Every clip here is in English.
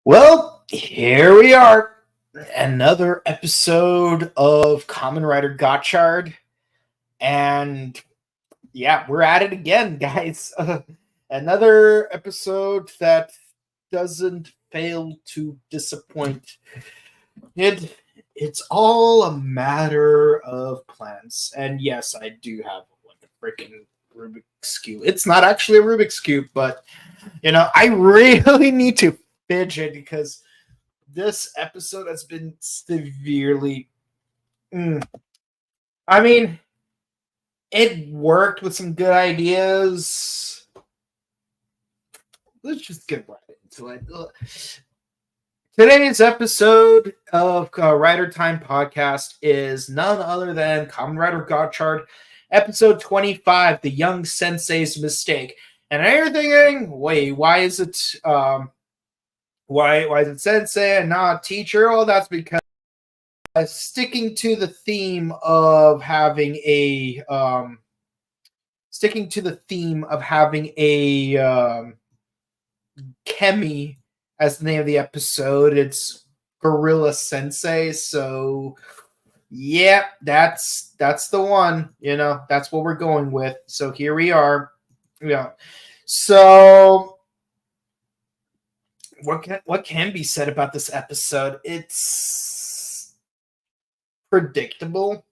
Well, here we are. Another episode of Kamen Rider Gotchard. And yeah, we're at it again, guys. Another episode that doesn't fail to disappoint. It's all a matter of plans. And yes, I do have like a freaking Rubik's Cube. It's not actually a Rubik's Cube, but I really need to fidget because this episode has been severely. I mean, it worked with some good ideas. Let's just get right into it. Today's episode of Rider Time Podcast is none other than Kamen Rider Gotchard, episode 25, The Young Sensei's Mistake. And you're thinking, wait, why is it why is it Sensei and not teacher? Well, that's because sticking to the theme of having a Kemi as the name of the episode. It's Gorilla Sensei, so yeah, that's the one. That's what we're going with. So here we are. Yeah. So what can be said about this episode? It's predictable,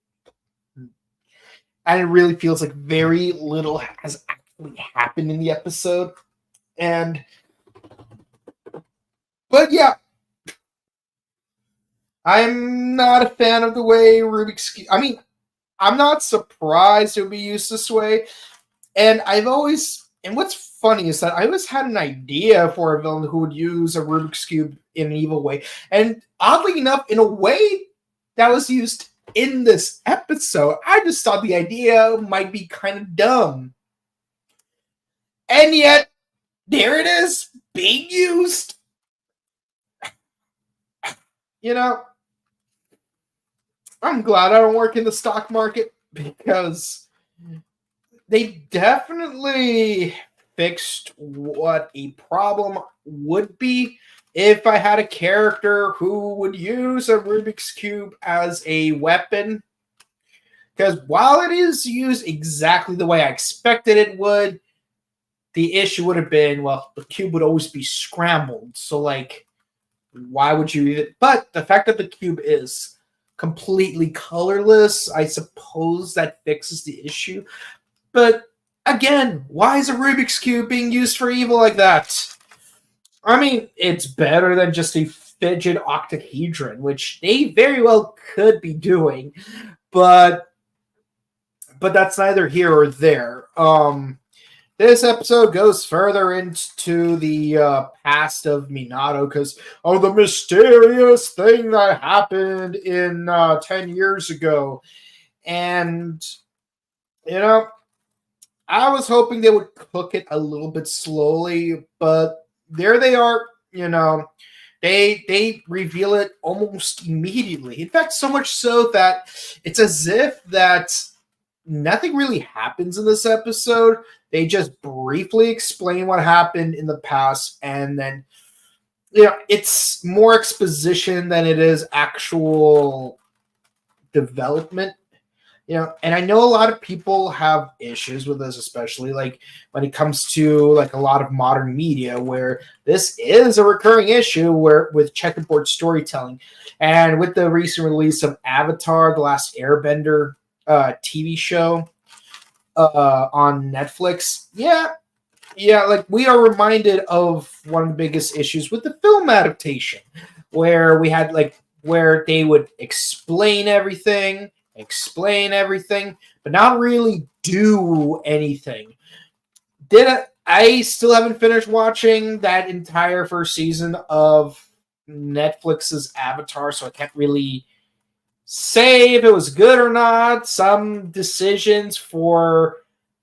and it really feels like very little has actually happened in the episode. But yeah, I'm not a fan of the way Rubik's Cube. I mean, I'm not surprised it would be used this way, and what's funny is that I always had an idea for a villain who would use a Rubik's Cube in an evil way, and oddly enough, in a way that was used in this episode. I just thought the idea might be kind of dumb. And yet, there it is, being used. I'm glad I don't work in the stock market because they definitely fixed what a problem would be if I had a character who would use a Rubik's Cube as a weapon. Because while it is used exactly the way I expected it would, the issue would have been, well, the cube would always be scrambled. So, why would you even... But the fact that the cube is completely colorless, I suppose that fixes the issue. But again, why is a Rubik's Cube being used for evil like that? I mean, it's better than just a fidget octahedron, which they very well could be doing, but that's neither here or there. This episode goes further into the past of Minato because of the mysterious thing that happened in 10 years ago. And, I was hoping they would cook it a little bit slowly, but there they are. They reveal it almost immediately. In fact, so much so that it's as if that nothing really happens in this episode. They just briefly explain what happened in the past, and then it's more exposition than it is actual development. And I know a lot of people have issues with this, especially when it comes to a lot of modern media, where this is a recurring issue with checkerboard storytelling. And with the recent release of Avatar: The Last Airbender TV show on Netflix, we are reminded of one of the biggest issues with the film adaptation, where we had where they would explain everything, but not really do anything. I still haven't finished watching that entire first season of Netflix's Avatar, so I can't really say if it was good or not. Some decisions for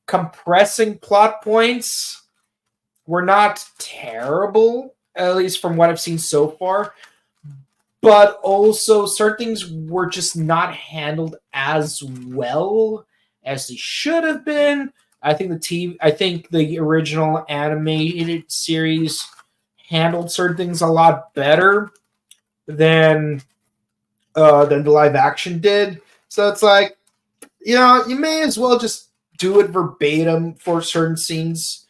compressing plot points were not terrible, at least from what I've seen so far. But also, certain things were just not handled as well as they should have been. I think the original animated series handled certain things a lot better than the live action did. So it's like, you may as well just do it verbatim for certain scenes.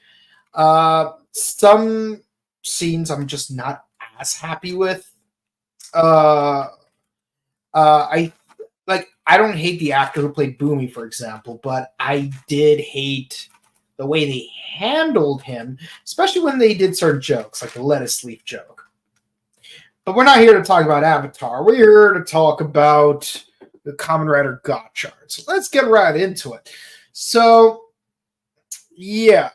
Some scenes I'm just not as happy with. I don't hate the actor who played Boomy, for example, but I did hate the way they handled him, especially when they did certain jokes, like the lettuce leaf joke. But we're not here to talk about Avatar. We're here to talk about the Kamen Rider Gotchard. So let's get right into it. So, yeah.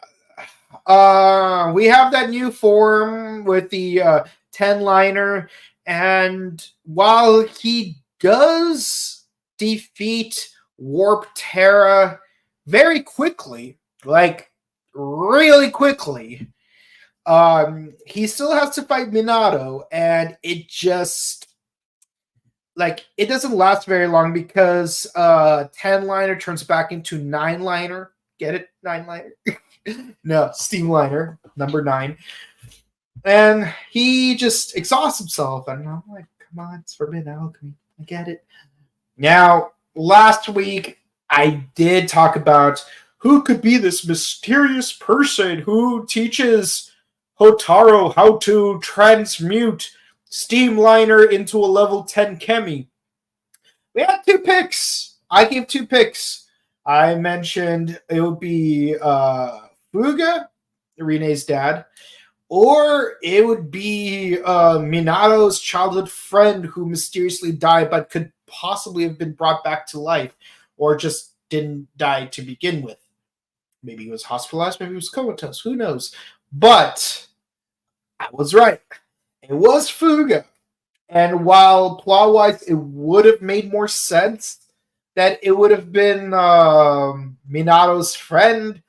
We have that new form with the 10-liner, and while he does defeat Warp Terra very quickly, like really quickly, he still has to fight Minato, and it just it doesn't last very long because 10-liner turns back into 9-liner. Get it? 9-liner? No, Steamliner, number 9. And he just exhausts himself, and I'm like, come on, it's forbidden alchemy. I get it. Now, last week, I did talk about who could be this mysterious person who teaches Hotaro how to transmute Steamliner into a level 10 Chemi. We had 2 picks. I gave 2 picks. I mentioned it would be Fuga, Rine's dad, or it would be Minato's childhood friend who mysteriously died but could possibly have been brought back to life, or just didn't die to begin with. Maybe he was hospitalized, maybe he was comatose, who knows? But I was right. It was Fuga. And while plot-wise it would have made more sense that it would have been Minato's friend,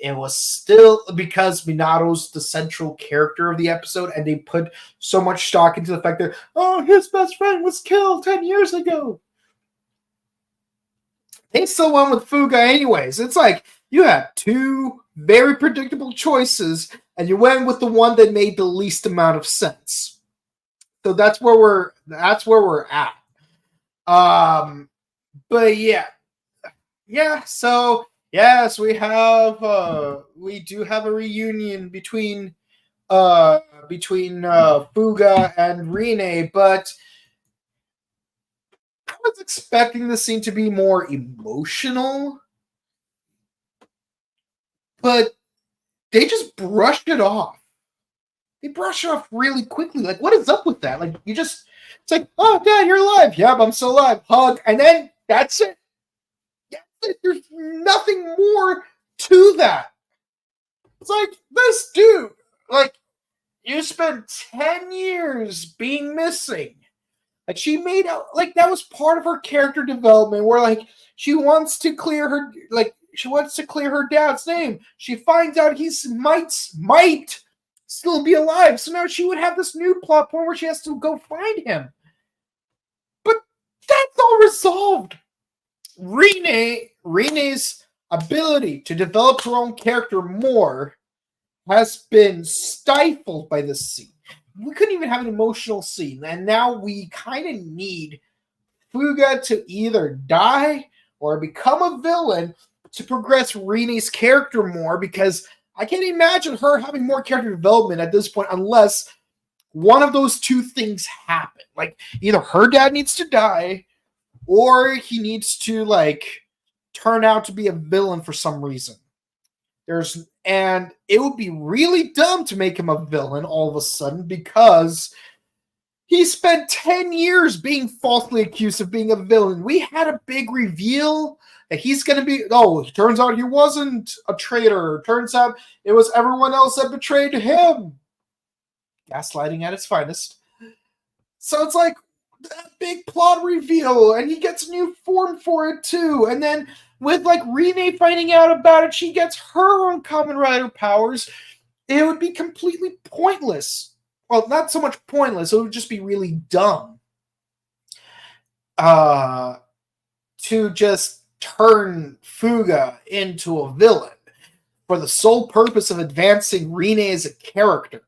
it was still because Minato's the central character of the episode, and they put so much stock into the fact that, his best friend was killed 10 years ago. They still went with Fuga anyways. It's like, you had 2 very predictable choices, and you went with the one that made the least amount of sense. So that's where we're at. But yeah. So yes, we do have a reunion between Fuga and Rine, but I was expecting the scene to be more emotional, but they just brushed it off. They brush it off really quickly. Like, what is up with that? Like, it's like, oh, Dad, you're alive. Yep, I'm still alive. Hug. And then that's it. There's nothing more to that. It's like, this dude, you spent 10 years being missing. She made out, that was part of her character development, where, she wants to clear her, dad's name. She finds out he's might still be alive. So now she would have this new plot point where she has to go find him. But that's all resolved. Rine's ability to develop her own character more has been stifled by this scene. We couldn't even have an emotional scene, and now we kind of need Fuga to either die or become a villain to progress Rine's character more, because I can't imagine her having more character development at this point unless one of those 2 things happen. Either her dad needs to die, or he needs to turn out to be a villain for some reason. And it would be really dumb to make him a villain all of a sudden, because he spent 10 years being falsely accused of being a villain. We had a big reveal that he's going to be, it turns out he wasn't a traitor. It turns out it was everyone else that betrayed him. Gaslighting at its finest. So it's like that big plot reveal, and he gets a new form for it too. And then with Rine finding out about it, she gets her own Kamen Rider powers. It would be completely pointless. Well, not so much pointless, it would just be really dumb to just turn Fuga into a villain for the sole purpose of advancing Rine as a character.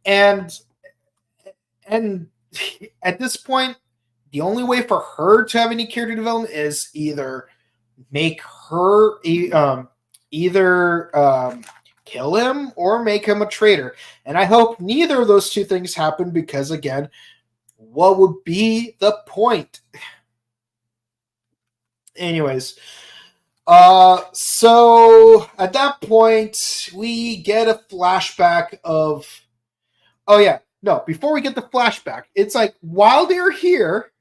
And and at this point, the only way for her to have any character development is either make her kill him or make him a traitor. And I hope neither of those two things happen because, again, what would be the point? Anyways, so at that point, we get a flashback of. Oh, yeah. No, before we get the flashback, it's like while they're here,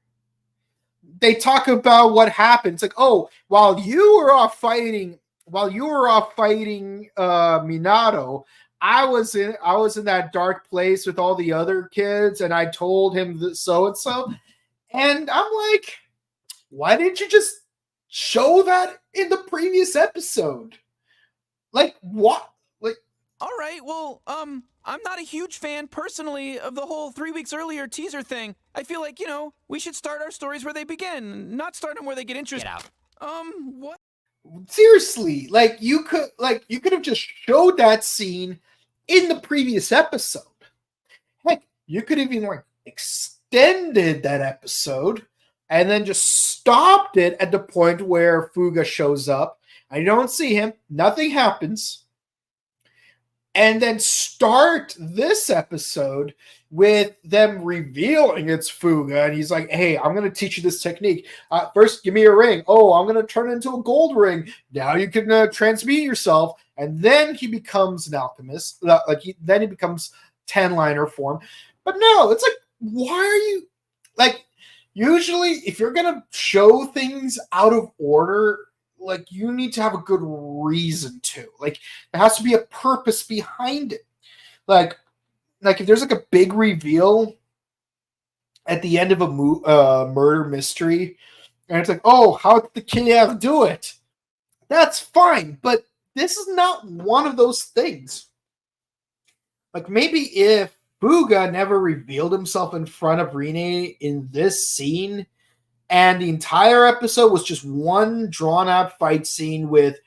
they talk about what happened. It's like, oh, while you were off fighting Minato, I was in that dark place with all the other kids, and I told him so and so. And I'm like, why didn't you just show that in the previous episode? Like, what? Like, all right, well, I'm not a huge fan personally of the whole 3 weeks earlier teaser thing. I feel like, we should start our stories where they begin, not start them where they get interested. Get out. What? Seriously, you could have just showed that scene in the previous episode. Heck, you could have even extended that episode and then just stopped it at the point where Fuga shows up. I don't see him. Nothing happens. And then start this episode with them revealing it's Fuga. And he's like, hey, I'm going to teach you this technique. First, give me a ring. Oh, I'm going to turn it into a gold ring. Now you can transmute yourself. And then he becomes an alchemist. Then he becomes 10-liner form. But no, it's like, why are you... usually, if you're going to show things out of order... you need to have a good reason to. There has to be a purpose behind it. If there's a big reveal at the end of a murder mystery, and it's like, oh, how did the killer do it? That's fine, but this is not one of those things. Maybe if Fuga never revealed himself in front of Rine in this scene, and the entire episode was just one drawn-out fight scene with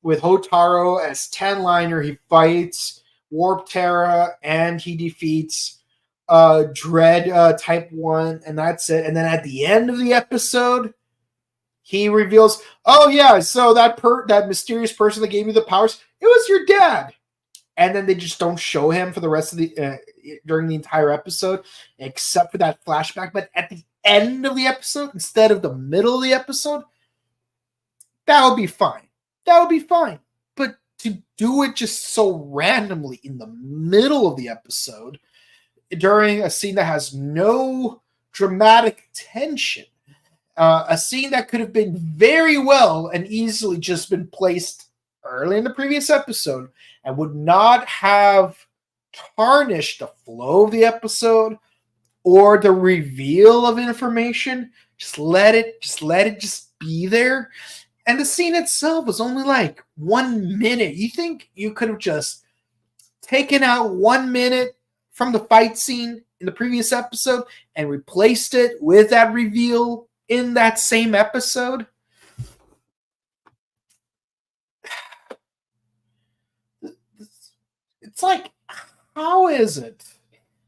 Hotaru as 10-liner. He fights Warp Terra, and he defeats Dread Type 1, and that's it. And then at the end of the episode, he reveals, oh yeah, so that mysterious person that gave you the powers, it was your dad. And then they just don't show him for the rest of the during the entire episode, except for that flashback. But at the end of the episode, instead of the middle of the episode, that would be fine. That would be fine. But to do it just so randomly in the middle of the episode, during a scene that has no dramatic tension, a scene that could have been very well and easily just been placed early in the previous episode and would not have tarnished the flow of the episode or the reveal of information, just let it be there. And the scene itself was only 1 minute. You think you could have just taken out 1 minute from the fight scene in the previous episode and replaced it with that reveal in that same episode? It's how is it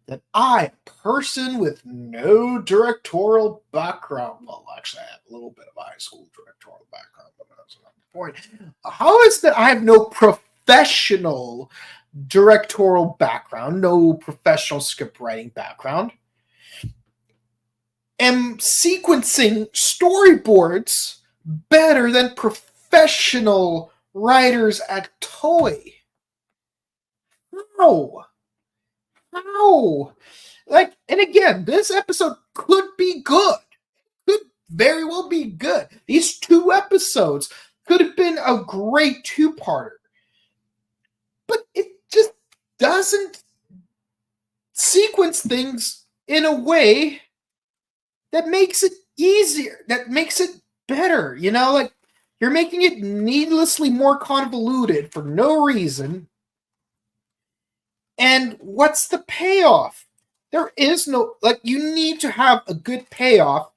that I, a person with no directorial background, well, actually, I have a little bit of high school directorial background, but that's not the point. How is that I have no professional directorial background, no professional script writing background, am sequencing storyboards better than professional writers at Toei? How? And again, this episode could be good. Could very well be good. These 2 episodes could have been a great 2-parter. But it just doesn't sequence things in a way that makes it easier, that makes it better. You're making it needlessly more convoluted for no reason. And what's the payoff? There is no, you need to have a good payoff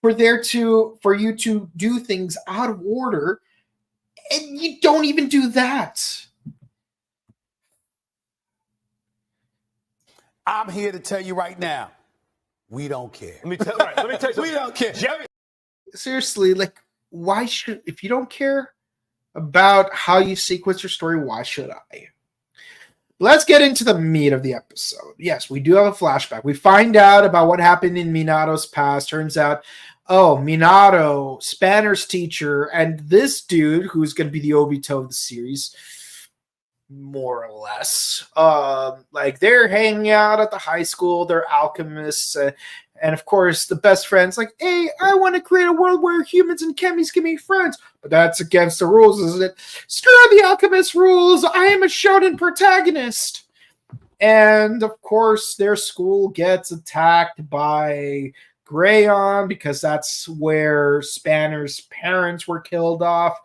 for you to do things out of order, and you don't even do that. I'm here to tell you right now, we don't care. Let me tell you something. We don't care. Seriously, like, why should, if you don't care about how you sequence your story, why should I? Let's get into the meat of the episode. Yes, we do have a flashback. We find out about what happened in Minato's past. Turns out, Minato, Spanner's teacher, and this dude, who's going to be the Obito of the series, more or less. Like, they're hanging out at the high school. They're alchemists. And of course, the best friend's like, hey, I want to create a world where humans and chemis can be friends. But that's against the rules, isn't it? Screw the alchemist rules. I am a shonen protagonist. And of course, their school gets attacked by Grayon because that's where Spanner's parents were killed off.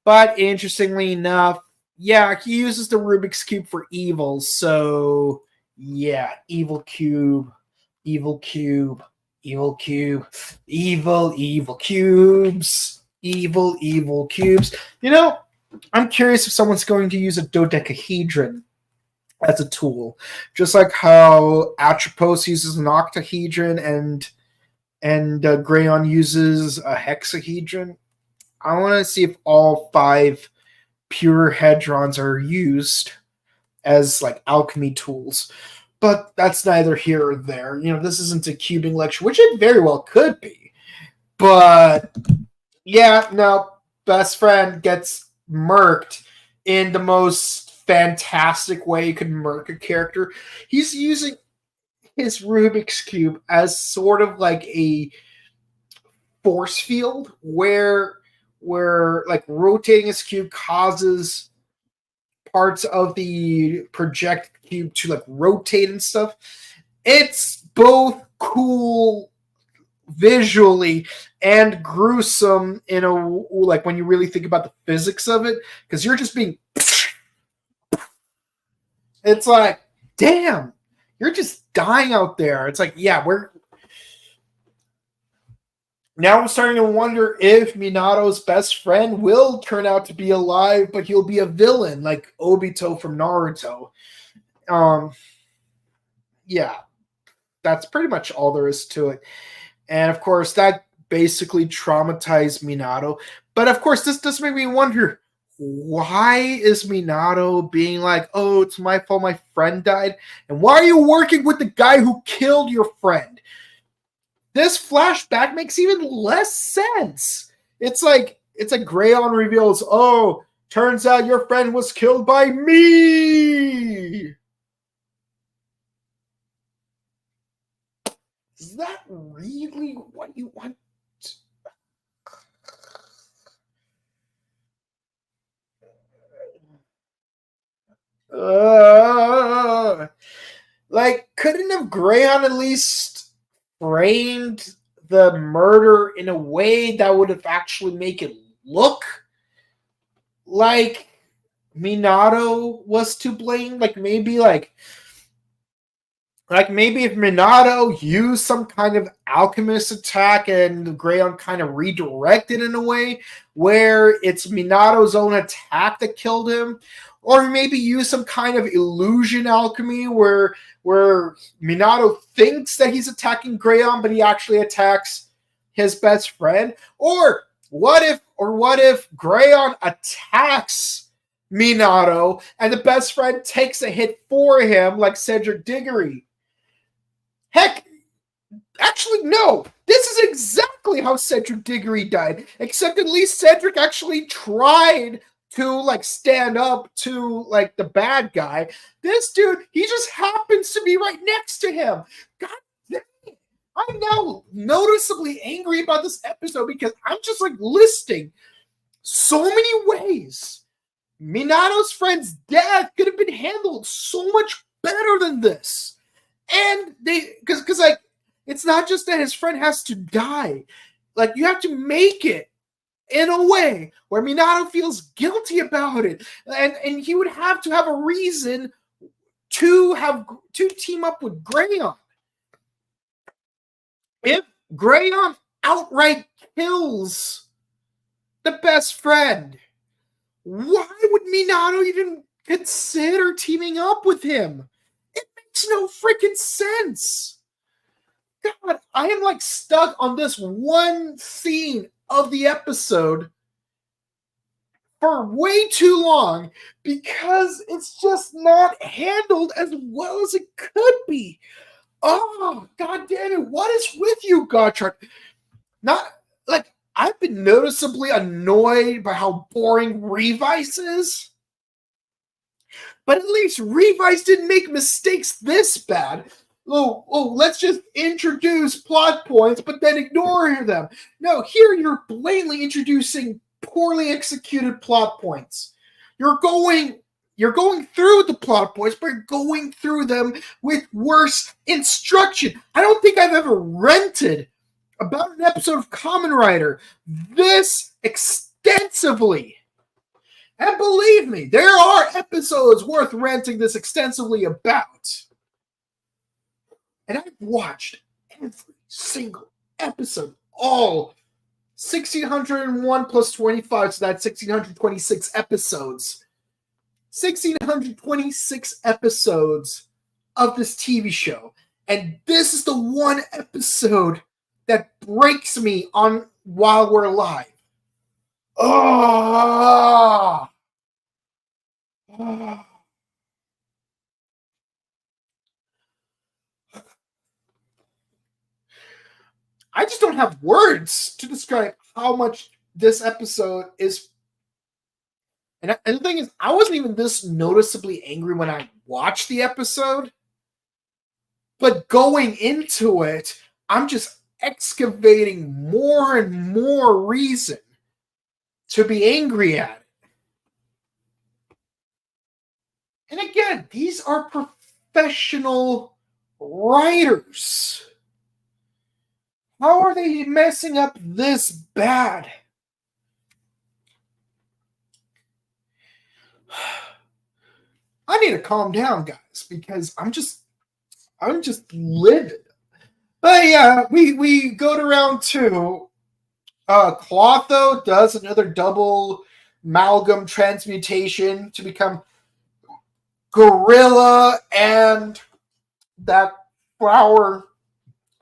But interestingly enough, yeah, he uses the Rubik's Cube for evil. So, yeah, evil cube. Evil cube, evil cube, evil cubes, evil cubes. You know, I'm curious if someone's going to use a dodecahedron as a tool, just like how Atropos uses an octahedron and Grayon uses a hexahedron. I want to see if all 5 pure hedrons are used as like alchemy tools. But that's neither here or there. You know, this isn't a cubing lecture, which it very well could be. But, yeah, no, best friend gets murked in the most fantastic way you could murk a character. He's using his Rubik's Cube as sort of like a force field where like rotating his cube causes parts of the project cube to like rotate and stuff. It's both cool visually and gruesome in a like when you really think about the physics of it, because you're just being it's like, damn, you're just dying out there. It's like, yeah, now I'm starting to wonder if Minato's best friend will turn out to be alive, but he'll be a villain like Obito from Naruto. Yeah, that's pretty much all there is to it. And of course, that basically traumatized Minato. But of course, this does make me wonder, why is Minato being like, oh, it's my fault my friend died? And why are you working with the guy who killed your friend? This flashback makes even less sense. It's like Grayon reveals, oh, turns out your friend was killed by me. Is that really what you want? Like, couldn't have Grayon at least framed the murder in a way that would have actually make it look like Minato was to blame? Like maybe if Minato used some kind of alchemist attack and Grayon kind of redirected in a way where it's Minato's own attack that killed him, or maybe use some kind of illusion alchemy where Minato thinks that he's attacking Grayon, but he actually attacks his best friend. Or what if Grayon attacks Minato and the best friend takes a hit for him, like Cedric Diggory? Heck, actually, no. This is exactly how Cedric Diggory died, except at least Cedric actually tried to like stand up to like the bad guy. This dude, he just happens to be right next to him. God damn it. I'm now noticeably angry about this episode because I'm just like listing so many ways Minato's friend's death could have been handled so much better than this. And because like, it's not just that his friend has to die. Like, you have to make it in a way where Minato feels guilty about it. And he would have to have a reason to team up with Grayon. If Grayon outright kills the best friend, why would Minato even consider teaming up with him? It makes makes no freaking sense. God, I am like stuck on this one scene of the episode for way too long because it's just not handled as well as it could be. Oh, God damn it. What is with you, Gotchard? Not like I've been noticeably annoyed by how boring Revice is. But at least Revice didn't make mistakes this bad. Let's just introduce plot points, but then ignore them. No, here you're blatantly introducing poorly executed plot points. You're going through the plot points, but you're going through them with worse instruction. I don't think I've ever rented about an episode of Kamen Rider this extensively. And believe me, there are episodes worth renting this extensively about. And I've watched every single episode, all 1,601 plus 25, so that's 1,626 episodes. 1,626 episodes of this TV show. And this is the one episode that breaks me on while we're live. Oh! Oh. I just don't have words to describe how much this episode is. And the thing is, I wasn't even this noticeably angry when I watched the episode. But going into it, I'm just excavating more and more reason to be angry at it. And again, these are professional writers. How are they messing up this bad? I need to calm down, guys, because I'm just livid. But yeah, we go to round 2. Clotho does another double amalgam transmutation to become Gorilla and that flower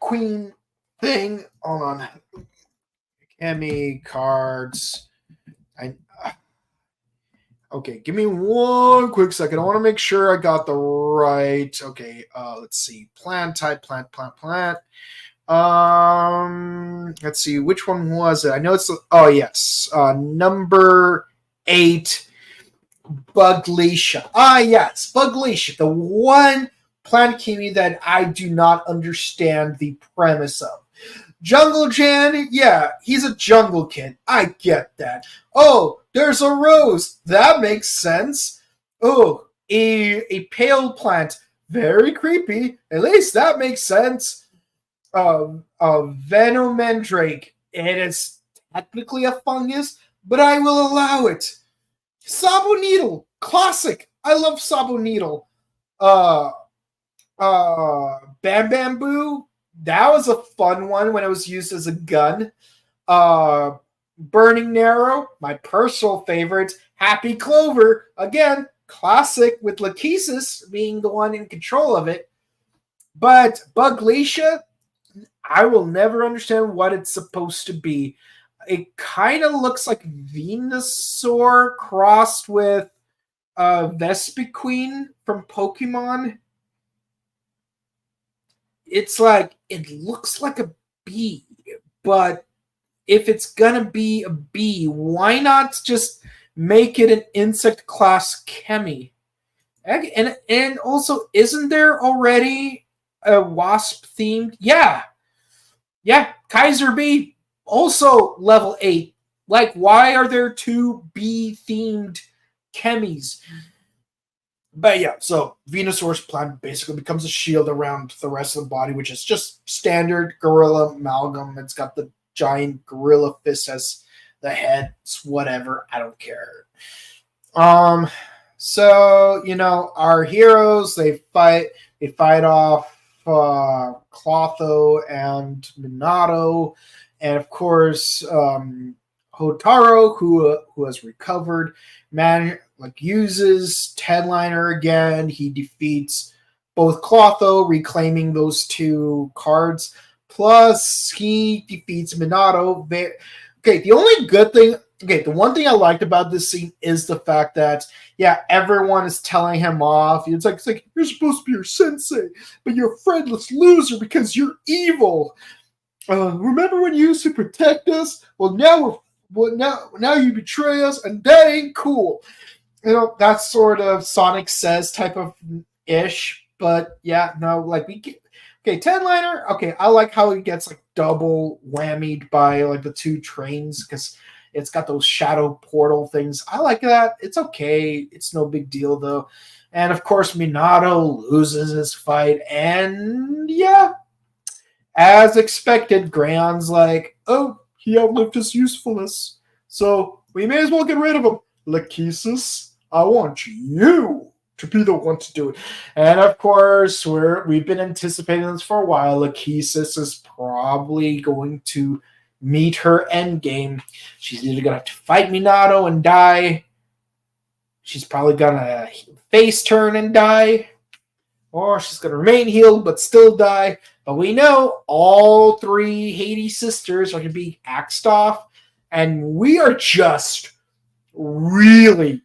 queen thing. Hold on. Emmy cards. Okay, give me one quick second. I want to make sure I got the right. Okay, let's see. Plant type, plant. Let's see. Which one was it? I know it's. Oh yes, number 8. Buglecia. Yes, Buglecia, the one plant kimi that I do not understand the premise of. Jungle Jan, yeah, he's a jungle kid. I get that. Oh, there's a rose. That makes sense. Oh, a pale plant. Very creepy. At least that makes sense. Venomandrake. It is technically a fungus, but I will allow it. Sabo Needle, classic. I love Sabo Needle. Bam Bamboo, that was a fun one when it was used as a gun. Burning Narrow, my personal favorite. Happy Clover, again, classic with Lachesis being the one in control of it. But Buglecia, I will never understand what it's supposed to be. It kind of looks like Venusaur crossed with Vespiquen from Pokemon. It's like, it looks like a bee, but if it's gonna be a bee, why not just make it an insect class chemi? And also, isn't there already a wasp themed? Yeah, Kaiser Bee. Also level 8. Like, why are there 2 bee-themed chemis? But yeah, so Venusaur's plant basically becomes a shield around the rest of the body, which is just standard gorilla amalgam. It's got the giant gorilla fist as the head. It's whatever. I don't care. So, our heroes, they fight off Clotho and Minato. And of course, Hotaro, who has recovered, uses Tedliner again. He defeats both Clotho reclaiming those 2 cards, plus he defeats Minato. Okay, the only good thing, the one thing I liked about this scene is the fact that, yeah, everyone is telling him off. It's like you're supposed to be your sensei, but you're a friendless loser because you're evil. Remember when you used to protect us? Well, now you betray us, and that ain't cool. That's sort of Sonic Says type of ish. But yeah, no, like we get. Okay, 10-liner. Okay, I like how he gets like double whammied by like the 2 trains because it's got those shadow portal things. I like that. It's okay. It's no big deal though. And of course, Minato loses his fight. And yeah, as expected, Grayon's like, oh, he outlived his usefulness. So we may as well get rid of him. Lachesis, I want you to be the one to do it. And of course, we've been anticipating this for a while. Lachesis is probably going to meet her endgame. She's either going to have to fight Minato and die. She's probably going to face turn and die. Or she's going to remain healed but still die. But we know all 3 Hades sisters are going to be axed off. And we are just really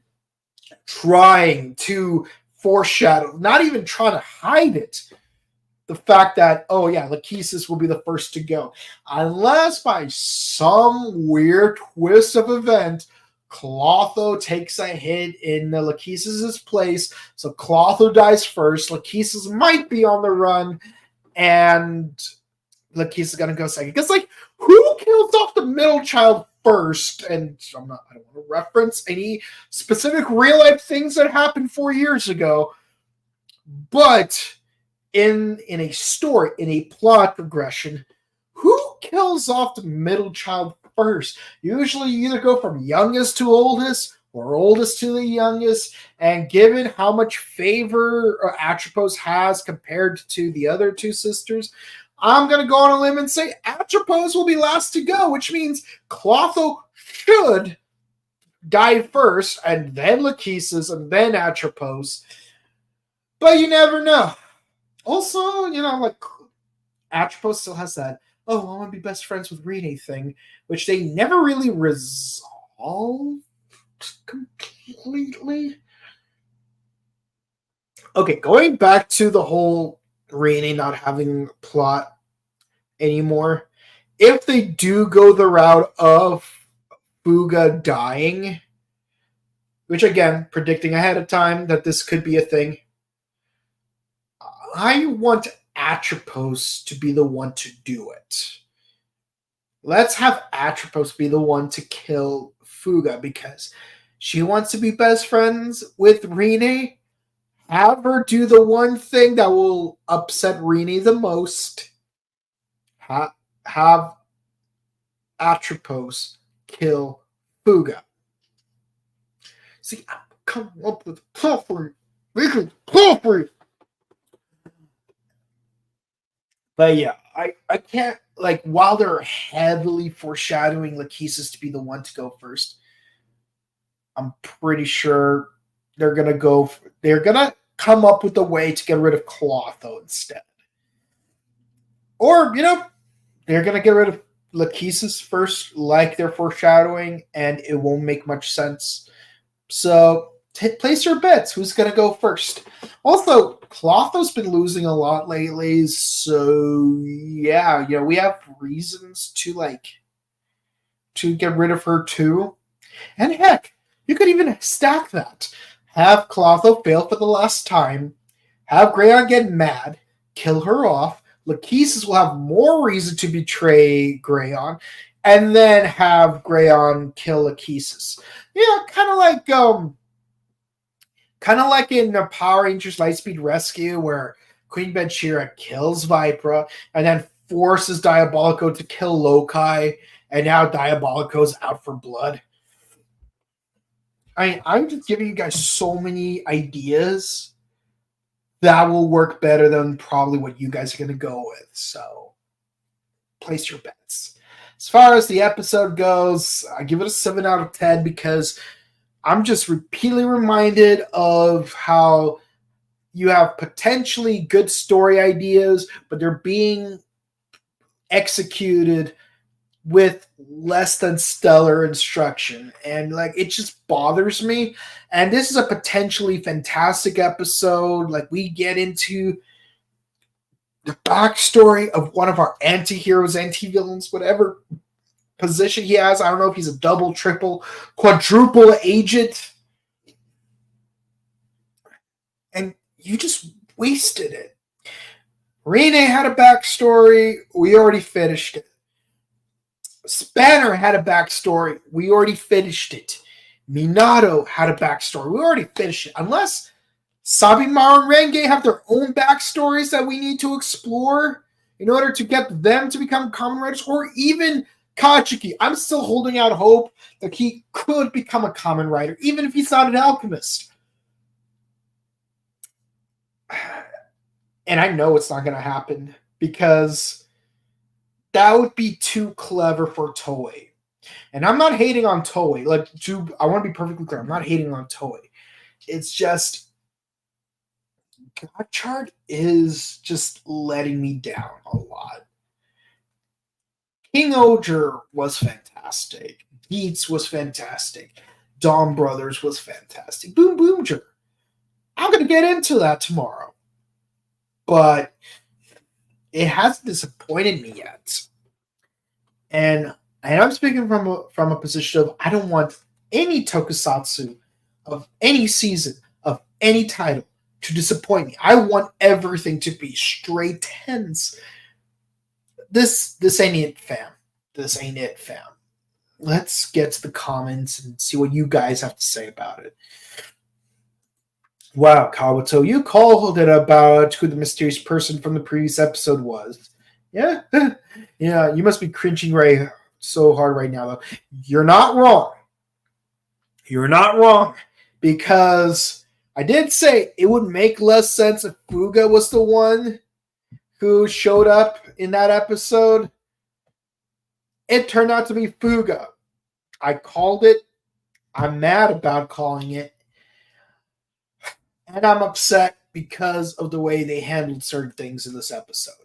trying to foreshadow, not even trying to hide it, the fact that, oh yeah, Lachesis will be the first to go. Unless by some weird twist of event, Clotho takes a hit in Lachesis' place, so Clotho dies first. Lachesis might be on the run, and Lachesis is gonna go second. Because like, who kills off the middle child first? And I don't want to reference any specific real life things that happened 4 years ago, but in a story, in a plot progression, who kills off the middle child first? Usually you either go from youngest to oldest or oldest to the youngest, and given how much favor Atropos has compared to the other 2 sisters, I'm going to go on a limb and say Atropos will be last to go, which means Clotho should die first, and then Lachesis, and then Atropos. But you never know. Also, like, Atropos still has that, oh, I want to be best friends with Rene thing, which they never really resolved completely. Okay, going back to the whole Rene not having plot anymore, if they do go the route of Fuga dying, which again, predicting ahead of time that this could be a thing, I want Atropos to be the one to do it. Let's have Atropos be the one to kill Fuga because she wants to be best friends with Rene. Have her do the one thing that will upset Rene the most. Have Atropos kill Fuga. See, I'm coming up with a plot for you. Make it plot for you. But yeah, I can't, like, while they're heavily foreshadowing Lachesis to be the one to go first, I'm pretty sure they're going to come up with a way to get rid of Clotho instead. Or, they're going to get rid of Lachesis first, like they're foreshadowing, and it won't make much sense. So, place your bets. Who's going to go first? Also, Clotho's been losing a lot lately, so yeah, we have reasons to get rid of her too. And heck, you could even stack that. Have Clotho fail for the last time, have Grayon get mad, kill her off, Lachesis will have more reason to betray Grayon, and then have Grayon kill Lachesis. Yeah, kind of like in the Power Rangers Lightspeed Rescue, where Queen Benchira kills Vipra and then forces Diabolico to kill Lokai, and now Diabolico's out for blood. I'm just giving you guys so many ideas that will work better than probably what you guys are going to go with. So, place your bets. As far as the episode goes, I give it a 7 out of 10 because I'm just repeatedly reminded of how you have potentially good story ideas, but they're being executed with less than stellar instruction, and like it just bothers me. And this is a potentially fantastic episode. Like, we get into the backstory of one of our anti-heroes, anti-villains, whatever position he has. I don't know if he's a double, triple, quadruple agent, and you just wasted it. Rene had a backstory. We already finished it. Spanner had a backstory. We already finished it. Minato had a backstory. We already finished it. Unless Sabimaru and Renge have their own backstories that we need to explore in order to get them to become Kamen Riders, or even Kachiki. I'm still holding out hope that he could become a Kamen Rider, even if he's not an alchemist. And I know it's not going to happen, because that would be too clever for Toei. And I'm not hating on Toei. I want to be perfectly clear. I'm not hating on Toei. It's just Gotchard is just letting me down a lot. King Oger was fantastic. Geats was fantastic. Dawn Brothers was fantastic. Boom Boomger. I'm going to get into that tomorrow. But it hasn't disappointed me yet. And I'm speaking from a position of, I don't want any tokusatsu of any season, of any title, to disappoint me. I want everything to be straight tens. This ain't it, fam. This ain't it, fam. Let's get to the comments and see what you guys have to say about it. Wow, Kawato, you called it about who the mysterious person from the previous episode was. Yeah? Yeah, you must be cringing so hard right now, though. You're not wrong. You're not wrong. Because I did say it would make less sense if Fuga was the one who showed up in that episode. It turned out to be Fuga. I called it. I'm mad about calling it. And I'm upset because of the way they handled certain things in this episode.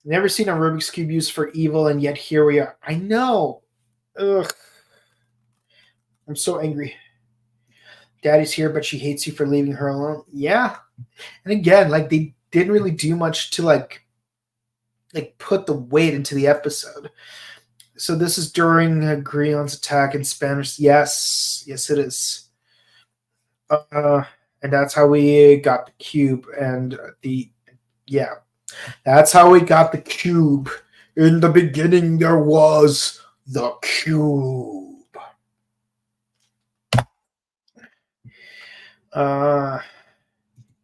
Never seen a Rubik's Cube used for evil, and yet here we are. I know. Ugh. I'm so angry. Daddy's here, but she hates you for leaving her alone. Yeah. And again, they didn't really do much to put the weight into the episode. So this is during Grion's attack in Spanish. Yes. Yes, it is. And that's how we got the cube. And that's how we got the cube. In the beginning, there was the cube.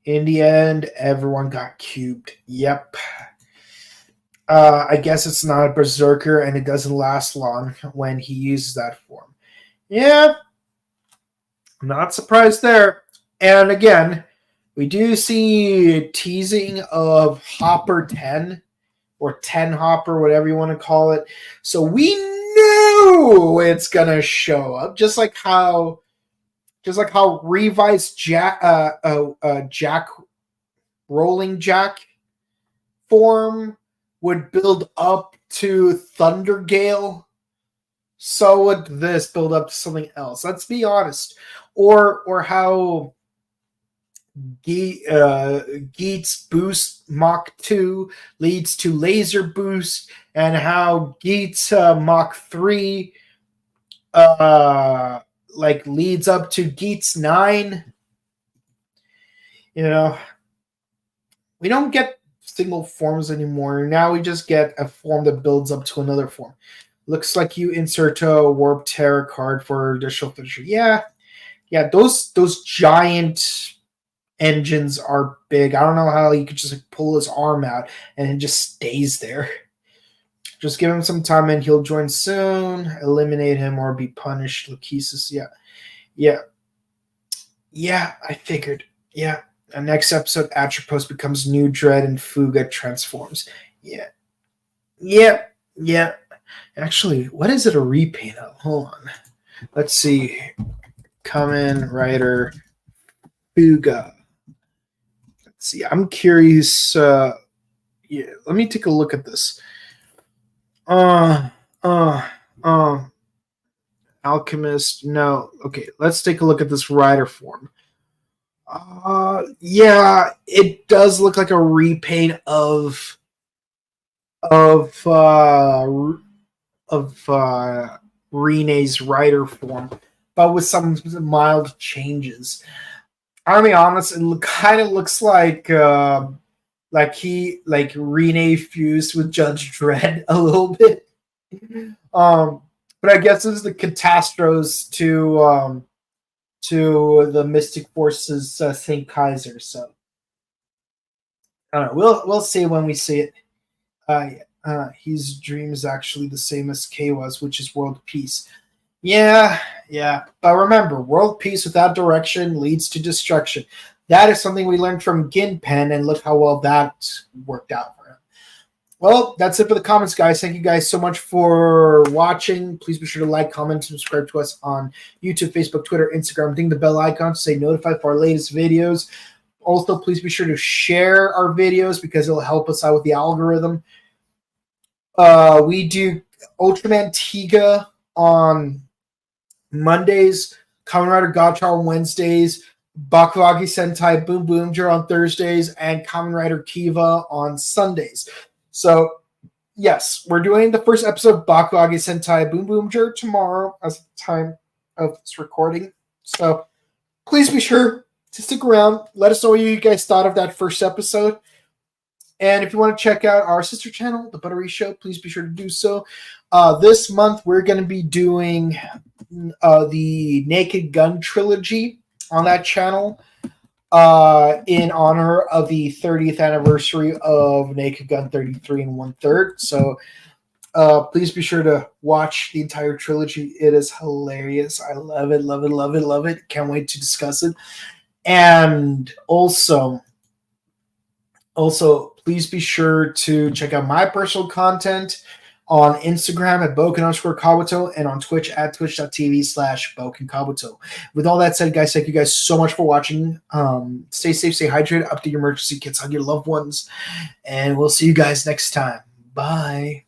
In the end, everyone got cubed. Yep. I guess it's not a berserker, and it doesn't last long when he uses that form. Yeah. Not surprised there. And again, we do see teasing of Hopper 10 or 10 Hopper, whatever you want to call it. So we knew it's gonna show up, just like how revised Jack Rolling Jack form would build up to Thunder Gale. So would this build up to something else? Let's be honest. Or how Geats Boost Mach 2 leads to Laser Boost, and how Geats Mach 3 leads up to Geats 9. You know, we don't get single forms anymore. Now we just get a form that builds up to another form. Looks like you insert a Warp Terror card for additional finisher. Yeah, those giant engines are big. I don't know how you could just pull his arm out and it just stays there. Just give him some time and he'll join soon. Eliminate him or be punished. Lachesis. Yeah, I figured. Yeah. The next episode, Atropos becomes New Dread and Fuga transforms. Yeah. Actually, what is it a repaint of? Hold on. Let's see. Kamen Rider Fuga. see, I'm curious. Yeah, let me take a look at this. Uh, uh, uh, Alchemist. No. Okay, let's take a look at this rider form. Yeah, it does look like a repaint of Rene's rider form, but with some mild changes. I'll be honest, it kind of looks like Rene fused with Judge Dredd a little bit. But I guess it's the Catastros to the Mystic Forces Saint Kaiser. So I don't know. We'll see when we see it. His dream is actually the same as Keiwa's, which is world peace. Yeah. But remember, world peace without direction leads to destruction. That is something we learned from Ginpen, and look how well that worked out for him. Well, that's it for the comments, guys. Thank you guys so much for watching. Please be sure to like, comment, subscribe to us on YouTube, Facebook, Twitter, Instagram. Ding the bell icon to stay notified for our latest videos. Also, please be sure to share our videos because it'll help us out with the algorithm. We do Ultraman Tiga on Mondays, Kamen Rider Gotchard on Wednesdays, Bakuagi Sentai Boom Boomger on Thursdays, and Kamen Rider Kiva on Sundays. So, yes, we're doing the first episode of Bakuagi Sentai Boom Boomger tomorrow as the time of this recording. So, please be sure to stick around. Let us know what you guys thought of that first episode. And if you want to check out our sister channel, The Buttery Show, please be sure to do so. This month, we're going to be doing the Naked Gun trilogy on that channel in honor of the 30th anniversary of Naked Gun 33 1/3. So please be sure to watch the entire trilogy. It is hilarious. I love it, love it, love it, love it. Can't wait to discuss it. And also, please be sure to check out my personal content on Instagram at Boken_Kabuto and on Twitch at twitch.tv/BokenKabuto. With all that said, guys, thank you guys so much for watching. Stay safe, stay hydrated, update your emergency kits on your loved ones, and we'll see you guys next time. Bye.